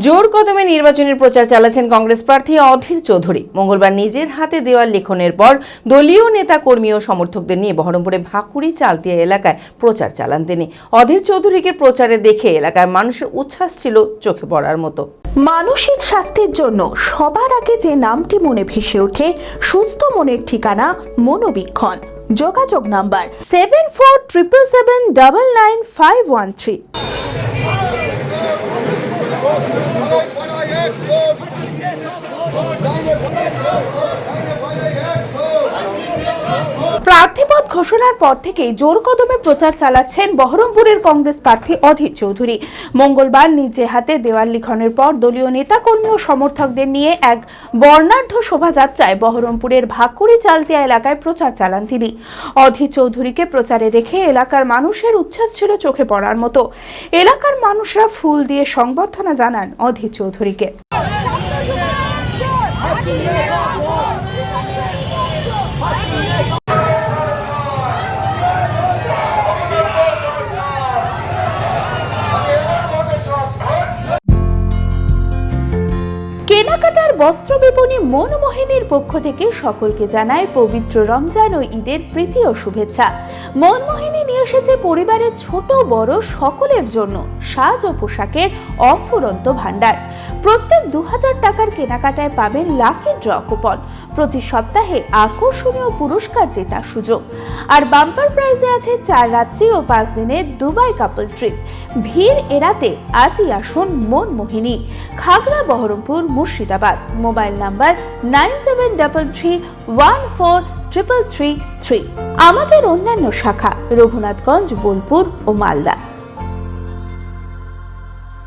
জোর কদমে নির্বাচনের প্রচার চালাচ্ছেন কংগ্রেস প্রার্থী অধীর চৌধুরী। মঙ্গলবার নিজের হাতে দেওয়াল লিখনের পর দলীয় নেতা কর্মী ও সমর্থকদের নিয়ে বহরমপুরে ভাকুড়ি চালতিয়া এলাকায় প্রচার চালান তিনি। অধীর চৌধুরীকে প্রচারে দেখে এলাকায় মানুষের উচ্ছ্বাস ছিল চোখে পড়ার মতো। মানসিক স্বাস্থ্যের জন্য সবার আগে যে নামটি মনে ভেসে ওঠে, সুস্থ মনের ঠিকানা মনোবীক্ষণ। যোগাযোগ নাম্বার 7477799513। প্রার্থীপদ ঘোষণার পর থেকেই জোর কদমে প্রচার চালাচ্ছেন বহরমপুরের কংগ্রেস প্রার্থী অধীর চৌধুরী। মঙ্গলবার নিজে হাতে দেওয়াল লিখনের পর দলীয় নেতাকর্মী ও সমর্থকদের নিয়ে এক বর্ণাঢ্য শোভাযাত্রায় বহরমপুরের ভাকুড়ি চালতিয়া এলাকায় প্রচার চালান তিনি। অধীর চৌধুরীকে প্রচারে দেখে এলাকার মানুষের উচ্ছ্বাস ছিল চোখে পড়ার মতো। এলাকার মানুষরা ফুল দিয়ে সংবর্ধনা জানান অধীর চৌধুরীকে। কেনাকাটার বস্ত্র বিপণী মনমোহিনীর পক্ষ থেকে সকলকে জানায় পবিত্র রমজান ও ঈদের প্রীতি ও শুভেচ্ছা। মনমোহিনী নিয়ে এসেছে পরিবারের ছোট বড় সকলের জন্য সাজ ও পোশাকের অফুরন্ত ভাণ্ডার। প্রত্যেক 2000 টাকার কেনাকাটায় পাবেন লাকি ড্র কুপন, প্রতি সপ্তাহে আকর্ষণীয় পুরস্কার জেতার সুযোগ, আর বাম্পার প্রাইজে আছে 4 রাত্রি ও 5 দিনের দুবাই কাপল ট্রিপ। ভিড় এড়াতে আজই আসুন মনমোহিনী, খাগড়া, বহরমপুর, মুর্শিদাবাদ। Mobile number 9733143333। আমাদের অন্যান্য শাখা রঘুনাথগঞ্জ, বোলপুর ও মালদা।